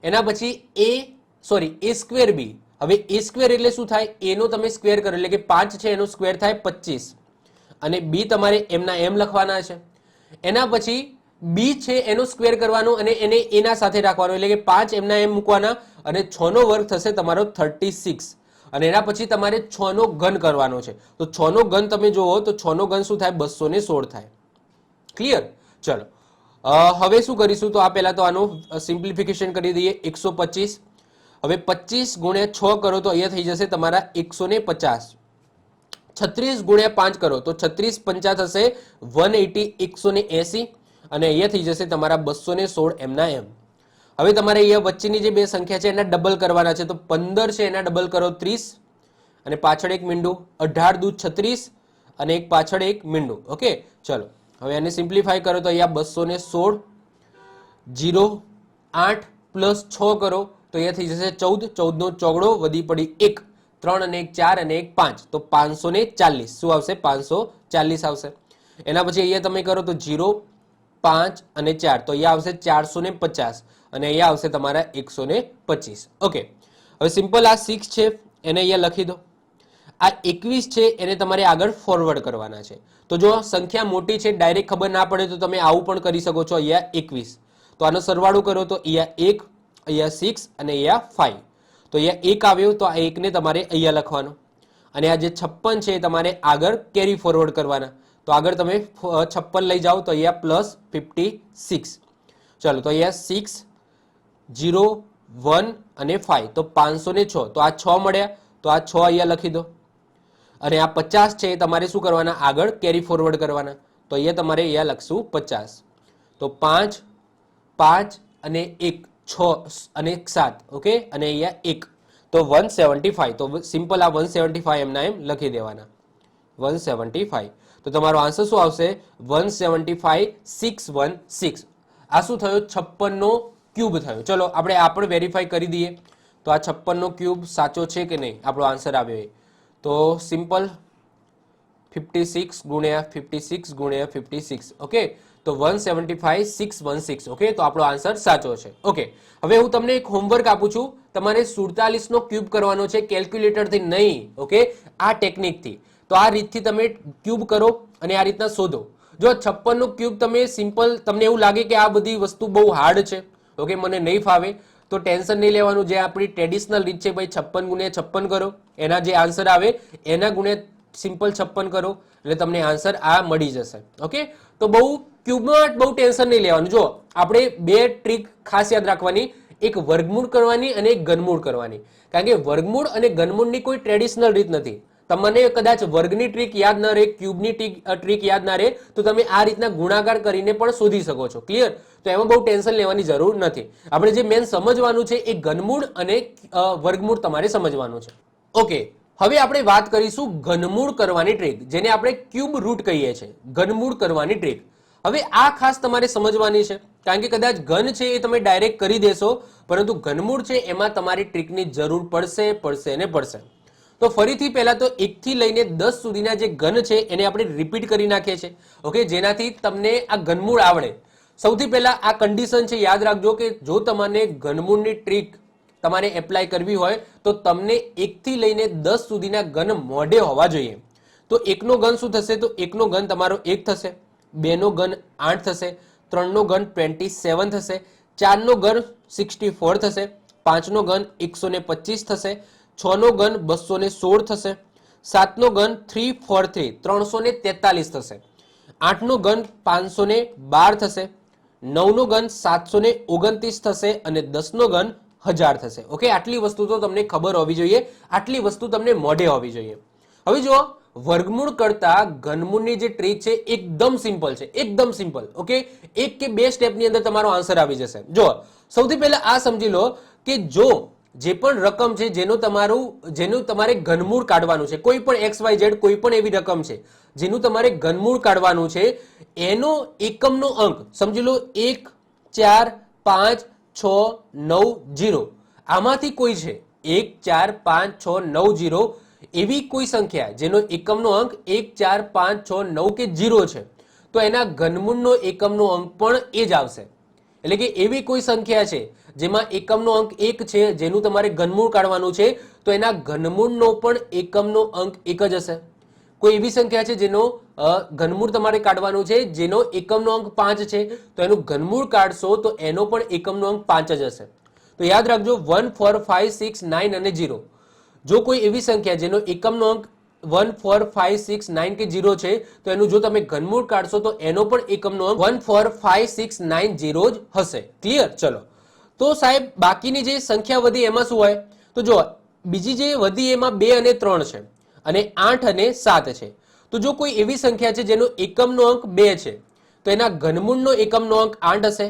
એના પછી a સ્ક્વેર બી. હવે a સ્ક્વેર એટલે શું થાય? a નો તમે સ્ક્વેર કરો એટલે કે 5 છે એનો સ્ક્વેર થાય 25, અને b તમારે એમના એમ લખવાના છે. એના પછી b છે એનો સ્ક્વેર કરવાનો અને એને એના સાથે રાખવાનો, એટલે કે 5 એમના એમ મૂકવાના, અને 6 નો વર્ગ થશે તમારો 36. અને એના પછી તમારે 6 નો ઘન કરવાનો છે. તો 6 નો ઘન તમે જુઓ તો 6 નો ઘન શું થાય? 216 થાય. ક્લિયર? ચલો હવે શું કરીશું? તો આ પહેલા તો આનું સિમ્પ્લિફિકેશન કરી દઈએ. 125, હવે 25 ગુણ્યા 6 કરો તો અહીંયા થઈ જશે તમારા 150. 36 ગુણ્યા 5 કરો તો 36 5 થશે 180, 180, અને અહીંયા થઈ જશે તમારા 216 એમના એમ. હવે તમારે અહીંયા વચ્ચેની જે બે સંખ્યા છે એના ડબલ કરવાના છે. તો 15 છે એના ડબલ કરો 30, અને પાછળ એક મીંડું, 18 દૂ 36, અને એક પાછળ એક મીંડું. ઓકે, ચલો હવે આને સિમ્પ્લિફાઈ કરો તો અહીંયા 216, 0 8 + 6 કરો તો અહીંયા થઈ જશે 14, 14 નો ચોગડો વધી પડી 1, 3 અને 1 4 અને 1 5, તો 540. શું આવશે? 540 આવશે. એના પછી અહીંયા તમે કરો તો 0 5 અને 4, તો અહીંયા આવશે 450, અને અહીંયા આવશે તમારા 125. ઓકે, હવે સિમ્પલ આ 6 છે એને અહીંયા લખી દો. આ 21 છે એને તમારે આગળ ફોરવર્ડ કરવાના છે. તો જો સંખ્યા મોટી છે, ડાયરેક્ટ ખબર ના પડે તો તમે આવું પણ કરી શકો છો. અહીંયા 21, તો આનો સરવાળો કરો તો અહીંયા 1, અહીંયા 6 અને અહીંયા 5. તો અહીંયા 1 આવ્યો તો આ 1 ને તમારે અહીંયા લખવાનો, અને આ જે 56 છે એ તમારે આગળ કેરી ફોરવર્ડ કરવાના. તો આગળ તમે 56 લઈ જાઓ તો અહીંયા +56. ચલો, તો અહીંયા 6 0 1 અને 5, તો 506. તો આ 6 મળ્યા, તો આ 6 અહીંયા લખી દો, અને આ 50 છે તમારે શું કરવાના? આગળ કેરી ફોરવર્ડ કરવાના. તો અહીંયા તમારે અહીંયા લખશું 50. તો 5 5 અને 1 6 અને 7. ઓકે, અને અહીંયા 1, તો 175. તો સિમ્પલ આ 175 એમના એમ લખી દેવાના, 175. તો તમારો આન્સર શું આવશે? 175 616. આ શું થયો? 56 નો ક્યુબ થયો. ચલો આપણે આ પણ વેરીફાઈ કરી દઈએ. તો આ 56 નો ક્યુબ સાચો છે કે નહીં, આપણો આન્સર આવ્યો. તો સિમ્પલ 56 ગુણ્યા 56 ગુણ્યા 56. ઓકે, તો 175 616. ઓકે, તો આપણો આન્સર સાચો છે. ઓકે, હવે હું તમને એક હોમવર્ક આપું છું. તમારે 47 નો ક્યુબ કરવાનો છે, કેલ્ક્યુલેટરથી નહીં. ઓકે, આ ટેકનિકથી. તો આ રીતથી તમે ક્યુબ કરો અને આ રીતના શોધો. જો 56 નો ક્યુબ તમે સિમ્પલ, તમને એવું લાગે કે આ બધી વસ્તુ બહુ હાર્ડ છે, ઓકે મને નહીં ફાવે, તો ટેન્શન નહીં લેવાનું. જે આપણી ટ્રેડિશનલ રીત છે ભાઈ 56 ગુણ્યા 56 કરો, એના જે આન્સર આવે એના ગુણ્યા સિમ્પલ 56 કરો એટલે તમને આન્સર આ મળી જશે. ઓકે, તો બહુ ક્યુબમાં બહુ ટેન્શન નહીં લેવાનું. જો આપણે બે ટ્રીક ખાસ યાદ રાખવાની, એક વર્ગમૂળ કરવાની અને એક ઘનમૂળ કરવાની. કારણ કે વર્ગમૂળ અને ઘનમૂળની કોઈ ટ્રેડિશનલ રીત નથી. તમને કદાચ વર્ગની ટ્રીક યાદ ન રહે, ક્યુબની ટ્રીક યાદ ના રહે, તો તમે આ રીતના ગુણાકાર કરીને પણ શોધી શકો છો. ક્લિયર? તો એમાં બહુ ટેન્શન લેવાની જરૂર નથી. આપણે જે મેન સમજવાનું છે એ ઘનમૂળ અને વર્ગમૂળ તમારે સમજવાનું છે. ઓકે, હવે આપણે વાત કરીશું ઘનમૂળ કરવાની ટ્રીક, જેને આપણે ક્યુબ રૂટ કહીએ છીએ. ઘનમૂળ કરવાની ટ્રીક હવે આ ખાસ તમારે સમજવાની છે, કારણ કે કદાચ ઘન છે એ તમે ડાયરેક્ટ કરી દેશો, પરંતુ ઘનમૂળ છે એમાં તમારી ટ્રીકની જરૂર પડશે ને પડશે. તો ફરીથી પહેલા તો 1 થી લઈને 10 સુધીના જે ઘન છે એને આપણે રિપીટ કરી નાખીએ છીએ. ઓકે, જેનાથી તમને આ ઘનમૂળ આવડે. સૌથી પહેલા આ કન્ડિશન છે, યાદ રાખજો કે જો તમને ઘનમૂળની ટ્રીક તમારે એપ્લાય કરવી હોય તો તમને 1 થી લઈને 10 સુધીના ઘન મોઢે હોવા જોઈએ. તો 1 નો ઘન શું થશે? તો 1 નો ઘન તમારો 1 થશે, 2 નો ઘન 8 થશે, 3 નો ઘન 27 થશે, 4 નો ઘન 64 થશે, 5 નો ઘન 125 થશે, 6 નો ઘન 216 થશે, 7 નો ઘન 343 343 થશે, 8 નો ઘન 512 થશે, 9 નો ઘન 729 થશે અને 10 નો ઘન 1000 થશે. ઓકે, આટલી વસ્તુ તો તમને ખબર હોવી જોઈએ, આટલી વસ્તુ તમને મોઢે હોવી જોઈએ. હવે જુઓ, વર્ગમૂળ કરતા ઘનમૂળની જે ટ્રીક છે એકદમ સિમ્પલ છે, એકદમ સિમ્પલ. ઓકે, એક કે બે સ્ટેપની અંદર તમારો આન્સર આવી જશે. જો સૌથી પહેલા આ સમજી લો કે જો જે પણ રકમ છે જેનું તમારે ઘનમૂળ કાઢવાનું છે, કોઈ પણ XYZ કોઈ પણ એવી રકમ છે જેનું તમારે ઘનમૂળ કાઢવાનું છે, એનો એકમનો અંક સમજી લો 1 4 5 6 9 0, આમાંથી કોઈ છે 1 4 5 6 9 0 એવી કોઈ સંખ્યા જેનો એકમનો અંક 1 4 5 6 9 કે 0 છે, તો એના ઘનમૂળનો એકમનો અંક પણ એ જ આવશે. એટલે કે એવી કોઈ સંખ્યા છે જેમાં એકમનો અંક 1 છે, જેનું તમારે ઘનમૂળ કાઢવાનું છે, તો એના ઘનમૂળનો પણ એકમનો અંક 1 જ હશે. કોઈ એવી સંખ્યા છે જેનો ઘનમૂળ તમારે કાઢવાનું છે જેનો એકમનો અંક 5 છે, તો એનું ઘનમૂળ કાઢશો તો એનો પણ એકમનો અંક 5 જ હશે. તો યાદ રાખજો 1 4 5 6 9 અને 0. જો કોઈ એવી સંખ્યા જેનો એકમનો અંક 1 4 5 6 9 કે 0 છે, તો એનું જો તમે ઘનમૂળ કાઢશો તો એનો પણ એકમનો અંક 1 4 5 6 9 0 જ હશે. ક્લિયર? ચલો, તો સાહેબ બાકીની જે સંખ્યા વધી એમાં શું હોય? તો જો બીજી જે વધી એમાં 2 અને 3 છે અને 8 અને 7 છે. તો જો કોઈ એવી સંખ્યા છે જેનો એકમનો અંક 2 છે, તો એના ઘનમૂળનો એકમનો અંક 8 હશે.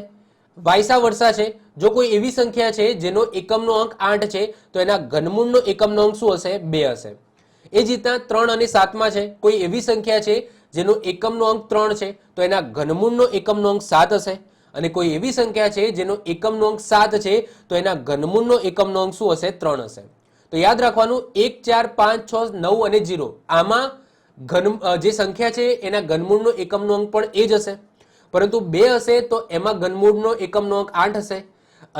વાયસા વર્ષા છે, જો કોઈ એવી સંખ્યા છે જેનો એકમનો અંક 8 છે, તો એના ઘનમૂળનો એકમનો અંક શું હશે? 2 હશે. એ જ રીતના 3 અને 7 છે, કોઈ એવી સંખ્યા છે જેનો એકમનો અંક 3 છે, તો એના ઘનમૂળનો એકમનો અંક 7 હશે. અને કોઈ એવી સંખ્યા છે જેનો એકમનો અંક 7 છે, તો એના ઘનમૂળનો એકમનો અંક શું હશે? 3 હશે. તો યાદ રાખવાનું 1 4 5 6 9 અને 0, આમાં જે સંખ્યા છે એના ઘનમૂળનો એકમનો અંક પણ એ જ હશે. પરંતુ 2 હશે તો એમાં ઘનમૂળનો એકમનો અંક 8 હશે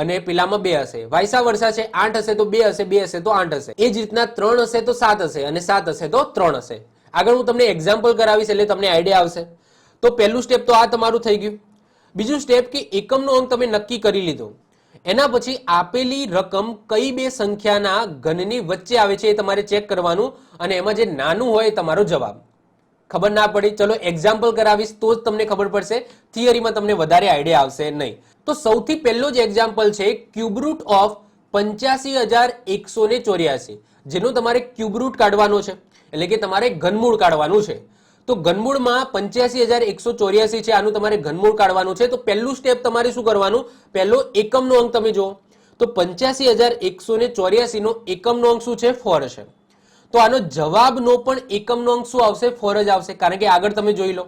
અને પેલામાં 2 હશે. વાયસા વર્ષા છે, 8 હશે તો 2 હશે, 2 હશે તો 8 હશે. એ જ રીતના 3 હશે તો 7 હશે અને 7 હશે તો 3 હશે. આગળ હું તમને એક્ઝામ્પલ કરાવીશ એટલે તમને આઈડિયા આવશે. તો પહેલું સ્ટેપ તો આ તમારું થઈ ગયું. બીજું સ્ટેપ કે એકમનો અંક તમે નક્કી કરી લીધો, એના પછી આપેલી રકમ કઈ બે સંખ્યાના ઘનની વચ્ચે આવે છે એ તમારે ચેક કરવાનું અને એમાં જે નાનું હોય એ તમારો જવાબ. ખબર ના પડી, ચલો એક્ઝામ્પલ કરાવીશ તો જ તમને ખબર પડશે, થિયરીમાં તમને વધારે આઈડિયા આવશે નહીં. તો સૌથી પહેલો જ એક્ઝામ્પલ છે ક્યુબ રૂટ ઓફ 85,184, જેનો તમારે ક્યુબ રૂટ કાઢવાનો છે, એટલે કે તમારે ઘનમૂળ કાઢવાનું છે. તો ઘનમૂળમાં 85,184 છે, આનું તમારે ઘનમૂળ કાઢવાનું છે. તો પહેલું સ્ટેપ તમારે શું કરવાનું? પહેલો એકમનો અંક તમે જુઓ તો 85,184 નો એકમનો અંક શું છે? 4 છે. તો આનો જવાબનો પણ એકમનો અંક શું આવશે? 4 જ આવશે. કારણ કે આગળ તમે જોઈ લો,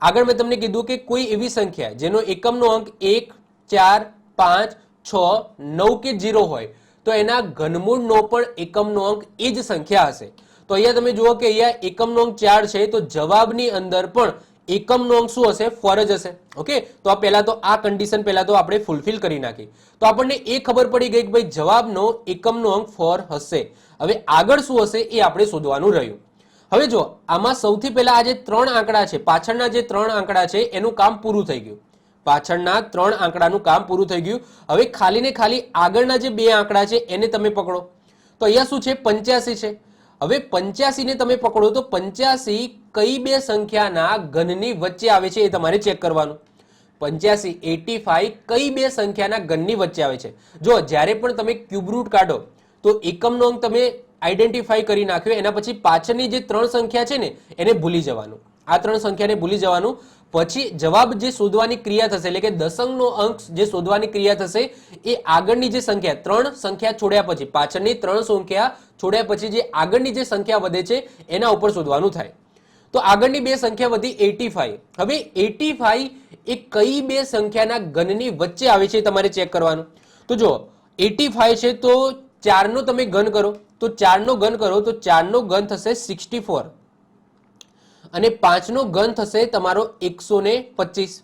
આગળ મેં તમને કીધું કે કોઈ એવી સંખ્યા જેનો એકમનો અંક 1 4 5 6 9 કે 0 હોય, તો એના ઘનમૂળનો પણ એકમનો અંક એ જ સંખ્યા હશે. તો અહીંયા તમે જુઓ કે અહીંયા એકમનો અંક 4 છે, તો જવાબની અંદર પણ એકમનો અંક શું હશે? 4 જ હશે. ઓકે, તો આ પહેલા તો આ કન્ડિશન પહેલા તો આપણે ફૂલફિલ કરી નાખી. તો આપણને એ ખબર પડી ગઈ કે ભાઈ જવાબનો એકમનો અંક 4 હશે. હવે આગળ શું હશે એ આપણે શોધવાનું રહ્યું. હવે જો આમાં સૌથી પહેલા આ જે 3 આંકડા છે, પાછળના જે 3 આંકડા છે એનું કામ પૂરું થઈ ગયું. પાછળના 3 આંકડાનું કામ પૂરું થઈ ગયું. હવે ખાલી ને ખાલી આગળના જે 2 આંકડા છે એને તમે પકડો. તો અહીંયા શું છે? 85 છે. હવે 85 ને તમે પકડો તો 85 કઈ બે સંખ્યાના ઘનની વચ્ચે આવે છે એ તમારે ચેક કરવાનું. 85 85 કઈ બે સંખ્યાના ઘનની વચ્ચે આવે છે? જો જ્યારે પણ તમે ક્યુબ રૂટ કાઢો તો એકમનો અંક તમે આઈડેન્ટિફાઈ કરી નાખ્યો, એના પછી પાછળની જે 3 સંખ્યા છે ને એને ભૂલી જવાનું. આ 3 સંખ્યાને ભૂલી જવાનું. પછી જવાબ જે શોધવાની ક્રિયા થશે, એટલે કે દશકનો અંક જે શોધવાની ક્રિયા થશે એ આગળની જે સંખ્યા 3 સંખ્યા છોડ્યા પછી, પાછળની 3 સંખ્યા છોડ્યા પછી જે આગળની જે સંખ્યા વધે છે એના ઉપર શોધવાનું થાય. તો આગળની બે સંખ્યા વધી 85. હવે 85 એ કઈ બે સંખ્યાના ઘનની વચ્ચે આવે છે તમારે ચેક કરવાનું. તો જો 85 છે તો 4 નો તમે ઘન કરો, તો 4 નો ઘન કરો તો 4 નો ઘન થશે 64 અને 5 નો ઘન થશે તમારો 125.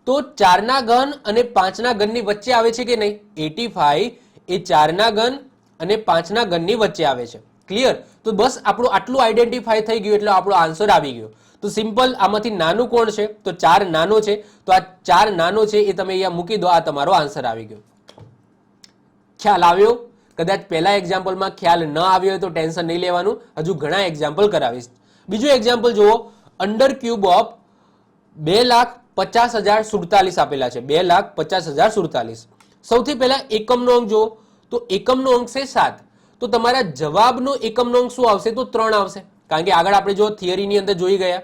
તો 4 ના ઘન અને 5 ના ઘનની વચ્ચે આવે છે કે નહીં? 85 એ 4 ના ઘન અને 5 ના ઘનની વચ્ચે આવે છે. ક્લિયર? તો બસ આપણું આટલું આઈડેન્ટિફાઈ થઈ ગયું એટલે આપણો આન્સર આવી ગયો. તો સિમ્પલ, આમાંથી નાનું કોણ છે? તો 4 નાનો છે, તો આ 4 નાનો છે એ તમે અહીંયા મૂકી દો, આ તમારો આન્સર આવી ગયો. ખ્યાલ આવ્યો? કદાચ પહેલા એક્ઝામ્પલમાં ખ્યાલ ન આવ્યો હોય તો ટેન્શન નહીં લેવાનું, હજુ ઘણા એક્ઝામ્પલ કરાવીશ. બીજું એક્ઝામ્પલ જુઓ, અંડર ક્યુબ ઓફ 2,50,47 આપેલા છે, 2,50,47. સૌથી પહેલા એકમનો અંક જુઓ, તો એકમનો અંક છે 7. તો તમારા જવાબનો એકમનો અંક શું આવશે? તો 3 આવશે. કારણ કે આગળ આપણે જો થિયરીની અંદર જોઈ ગયા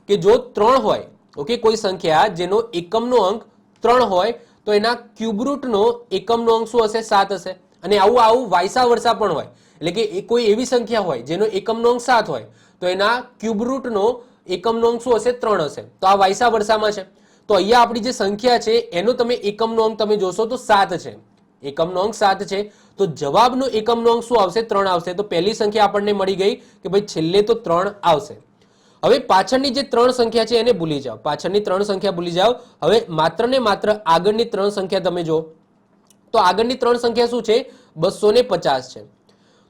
કે જો 3 હોય, ઓકે, કોઈ સંખ્યા જેનો એકમનો અંક 3 હોય તો એના ક્યુબ રૂટનો એકમનો અંક શું હશે? 7 હશે. અને આવું વાયસા વર્ષા પણ હોય, એટલે કે કોઈ એવી સંખ્યા હોય જેનો એકમનો અંક 7 હોય તો એના ક્યુબ રૂટનો એકમનો અંક શું હશે? 3 હશે. તો આ વાયસા વર્ષામાં છે. તો અહીંયા આપણી જે સંખ્યા છે એનો તમે એકમનો અંક તમે જોશો તો 7 છે, એકમનો અંક 7 છે. તો જવાબનો એકમનો અંક શું આવશે? 3 આવશે. તો પહેલી સંખ્યા આપણને મળી ગઈ કે ભાઈ છેલ્લે તો 3 આવશે. હવે પાછળની જે 3 સંખ્યા છે એને ભૂલી જાઓ, પાછળની 3 સંખ્યા ભૂલી જાઓ. હવે માત્ર ને માત્ર આગળની 3 સંખ્યા તમે જો, તો આગળની 3 સંખ્યા શું છે? 250 છે.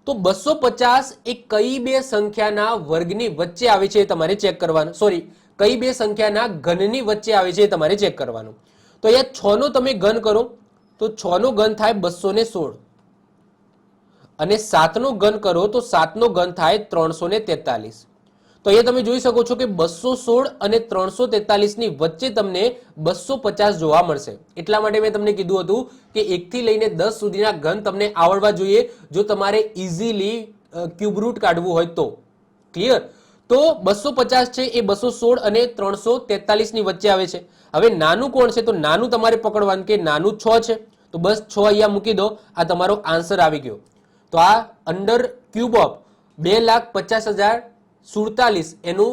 તો 250 એ કઈ બે સંખ્યાના વર્ગની વચ્ચે આવે છે એ તમારે ચેક કરવાનું, સોરી, કઈ બે સંખ્યાના ઘનની વચ્ચે આવે છે એ તમારે ચેક કરવાનું. તો અહીંયા 6 નો તમે ઘન કરો તો 6 નો ઘન થાય 216, અને 7 નો ઘન કરો તો 7 નો ઘન થાય 343. તો અહીંયા તમે જોઈ શકો છો કે 216 અને 343 ની વચ્ચે તમને 250 જોવા મળશે. એટલા માટે મેં તમને કીધું હતું કે 1 થી લઈને 10 સુધીના ઘન તમને આવડવા જોઈએ જો તમારે ઇઝીલી ક્યુબ રૂટ કાઢવું હોય તો. ક્લિયર? તો 250 છે એ 216 અને 343 ની વચ્ચે આવે છે. હવે નાનું કોણ છે? તો નાનું તમારે પકડવાનું કે નાનું 6 છે. તો બસ 6 અહીંયા મૂકી દો, આ તમારો આન્સર આવી ગયો. તો આ અંડર ક્યુબ ઓફ 2,50,47 એનું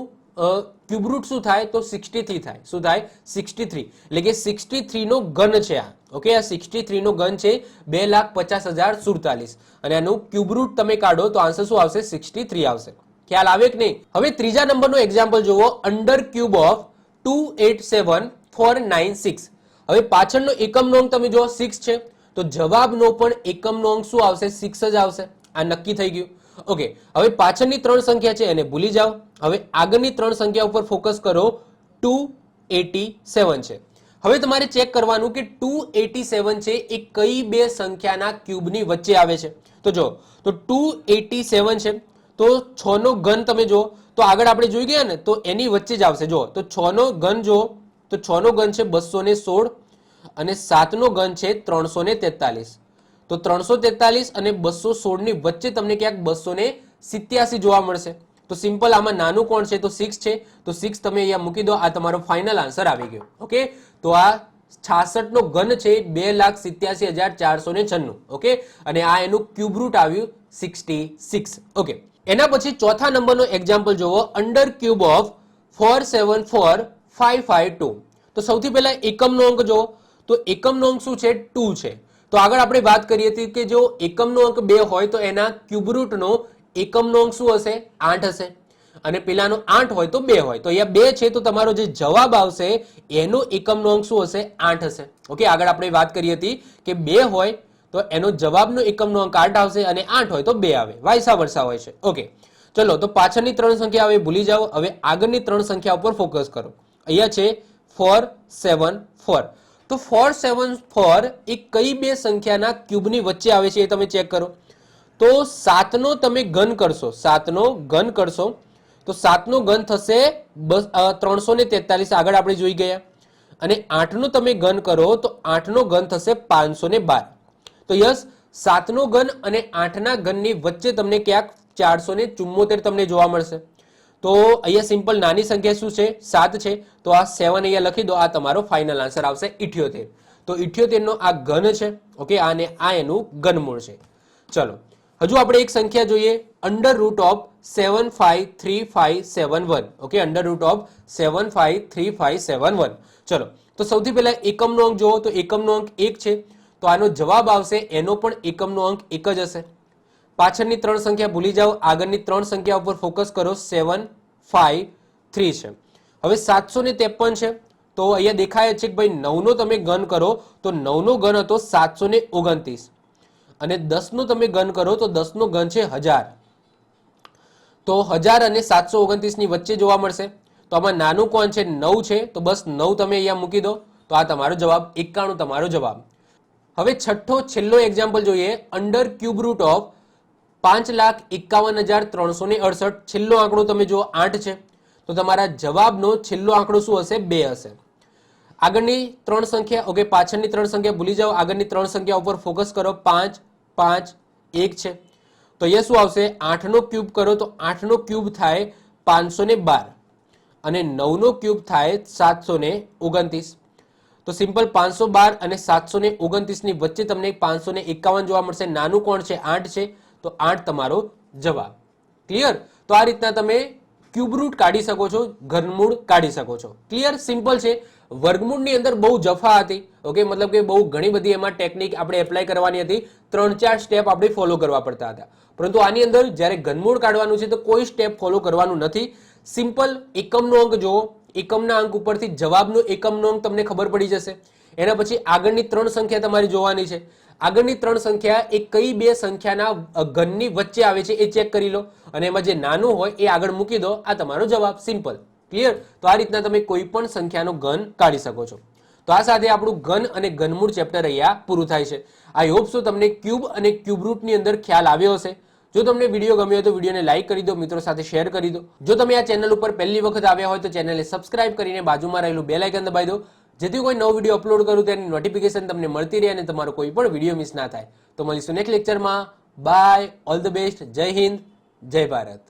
ક્યુબ રૂટ શું થાય? તો 63 થાય. શું થાય? 63. એટલે કે 63 નો ઘન છે આ. ઓકે, આ 63 નો ઘન છે 2,50,47 અને આનું ક્યુબ રૂટ તમે કાઢો તો આન્સર શું આવશે? 63 આવશે. ખ્યાલ આવે કે નહીં? હવે ત્રીજા નંબરનો એક્ઝામ્પલ જુઓ, અંડર ક્યુબ ઓફ 287,496. હવે પાછળનો એકમનો અંક તમે જો 6 છે તો જવાબનો પણ એકમનો અંક શું આવશે? 6 જ આવશે. આ નક્કી થઈ ગયું. ઓકે, હવે પાછળની 3 સંખ્યા છે એને ભૂલી જાઓ. હવે આગળની 3 સંખ્યા ઉપર ફોકસ કરો. 287 છે. હવે તમારે ચેક કરવાનું કે 287 છે એ કઈ બે સંખ્યાના ક્યુબની વચ્ચે આવે છે. તો જો, તો 287 છે તો 6 નો ઘન તમે જો તો આગળ આપણે જોઈ ગયા ને, તો એની વચ્ચે જ આવશે. જો, તો 6 નો ઘન જો, તો 6 નો ઘન છે 216 અને 7 નો ઘન છે 343. તો 343 અને 216 ની વચ્ચે તમને ક્યાંક 287 જોવા મળશે. તો સિમ્પલ આમાં નાનું કોણ છે? તો 6 છે. તો 6 તમે અહીંયા મૂકી દો, આ તમારો ફાઇનલ આન્સર આવી ગયો. ઓકે, તો આ 66 નો ઘન છે 2,87,496. ઓકે, અને આ એનું ક્યુબ રૂટ આવ્યું 66. ઓકે, એના પછી ચોથા નંબરનો એક્ઝામ્પલ જોવો, અંડર ક્યુબ ઓફ 474,552. તો સૌથી પહેલા એકમનો અંક જો, તો એકમનો અંક શું છે? 2 છે. તો આગળ આપણે વાત કરી હતી કે જો એકમનો અંક 2 હોય તો એના ક્યુબ રૂટનો એકમનો અંક શું હશે? 8 હશે. અને પેલાનો 8 હોય તો 2 હોય. તો અહીંયા 2 છે તો તમારો જે જવાબ આવશે એનો એકમનો અંક શું હશે? 8 હશે. ઓકે, આગળ આપણે વાત કરી હતી કે 2 હોય તો એનો જવાબનો એકમનો અંક 8 આવશે અને 8 હોય તો 2 આવે. વાયસા વર્ષા હોય છે. ઓકે, ચલો, તો પાછળની 3 સંખ્યા હવે ભૂલી જાઓ. હવે આગળની 3 સંખ્યા ઉપર ફોકસ કરો. અહીંયા છે 474. તો 474 એ કઈ બે સંખ્યાના ક્યુબની વચ્ચે આવે છે એ તમે ચેક કરો. તો 7 નો તમે ઘન કરશો, 7 નો ઘન કરશો તો 7 નો ઘન થશે 343. આગળ આપણે જોઈ ગયા. અને 8 નો તમે ઘન કરો તો 8 નો ઘન થશે 512. તો યસ, 7 નો ઘન અને 8 ના ઘનની વચ્ચે તમને ક્યાંક 474 તમને જોવા મળશે. તો અહીંયા સિમ્પલ નાની સંખ્યા શું છે? 7 છે. તો આ 7 અહીંયા લખી દો, આ તમારો ફાઇનલ આન્સર આવશે 78. તો 78 નો આ ઘન છે. ઓકે, આને આ એનું ઘનમૂળ છે. ચલો, હજુ આપણે એક સંખ્યા જોઈએ, under root of 753571. Okay, under root of 753571. ચલો, તો સૌથી પહેલા એકમનો અંક જોવો, તો એકમનો અંક 1 છે. તો આનો જવાબ આવશે એનો પણ એકમનો અંક 1 જ હશે. પાછળની 3 સંખ્યા ભૂલી જાઓ, આગળની 3 સંખ્યા ઉપર ફોકસ કરો. 753 છે. હવે 753 છે તો અહીંયા દેખાય છે કે ભાઈ 9 નો તમે ઘન કરો તો 9 નો ઘન હતો 729 અને 10 નો તમે ઘન કરો તો 10 નો ઘન છે 1000. તો 1000 અને 729 ની વચ્ચે જોવા મળશે. તો આમાં નાનું કોણ છે? 9 છે. તો બસ 9 તમે અહીંયા મૂકી દો, તો આ તમારો જવાબ 91 તમારો જવાબ. હવે છઠ્ઠો છેલ્લો એક્ઝામ્પલ જોઈએ. Under cube root of 5,51,368. છેલ્લો આંકડો તમે જુઓ 8 છે, તો તમારા જવાબનો છેલ્લો આંકડો શું હશે? 2 હશે. આગળની ત્રણ સંખ્યા, ઓકે, પાછળની ત્રણ સંખ્યા ભૂલી જાઓ, આગળની ત્રણ સંખ્યા ઉપર ફોકસ કરો. 5, 5, 1 છે, તો અહીંયા શું આવશે? 8 નો ક્યુબ કરો તો 8 નો ક્યુબ થાય 512 અને 9 નો ક્યુબ થાય 729. તો સિમ્પલ 512 અને 729 ની વચ્ચે તમને 551 જોવા મળશે. નાનું કોણ છે? 8 છે, તો 8 તમારો જવાબ. ક્લિયર? તો આ રીતના તમે ક્યુબ રૂટ કાઢી શકો છો, ઘનમૂળ કાઢી શકો છો. ક્લિયર? સિમ્પલ છે. વર્ગમૂળની અંદર બહુ જફા હતી, ઓકે, મતલબ કે બહુ ઘણી બધી એમાં ટેકનિક આપણે એપ્લાય કરવાની હતી. 3-4 સ્ટેપ આપણે ફોલો કરવા પડતા હતા. પરંતુ આની અંદર જ્યારે ઘનમૂળ કાઢવાનું છે તો કોઈ સ્ટેપ ફોલો કરવાનું નથી. સિમ્પલ એકમનો અંક જુઓ, એકમના અંક ઉપરથી જવાબનો એકમનો અંક તમને ખબર પડી જશે. એના પછી આગળની ત્રણ સંખ્યા તમારી જોવાની છે. આગળની ત્રણ સંખ્યા એ કઈ બે સંખ્યાના ઘનની વચ્ચે આવે છે એ ચેક કરી લો અને એમાં જે નાનું હોય એ આગળ મૂકી દો. આ તમારો જવાબ. સિમ્પલ. ક્લિયર? તો આ રીતના તમે કોઈ પણ સંખ્યાનો ઘન કાઢી શકો છો. તો આ સાથે આપણું ઘન અને ઘનમૂળ ચેપ્ટર અહીંયા પૂરું થાય છે. આઈ હોપ સો તમને ક્યુબ અને ક્યુબ રૂટની અંદર ખ્યાલ આવ્યો હશે. જો તમને વિડીયો ગમ્યો હોય તો વિડીયોને લાઈક કરી દો, મિત્રો સાથે શેર કરી દો. જો તમે આ ચેનલ ઉપર પહેલી વખત આવ્યા હોય તો ચેનલને સબસ્ક્રાઇબ કરીને બાજુમાં રહેલું બેલ આઇકન દબાવી દો, જેથી કોઈ નવો વિડીયો અપલોડ કરું તેની નોટિફિકેશન તમને મળતી રહે અને તમારો કોઈ પણ વિડીયો મિસ ના થાય. તો મળીશું નેક્સ્ટ લેક્ચરમાં. Bye, all the best. જય હિન્દ, જય ભારત.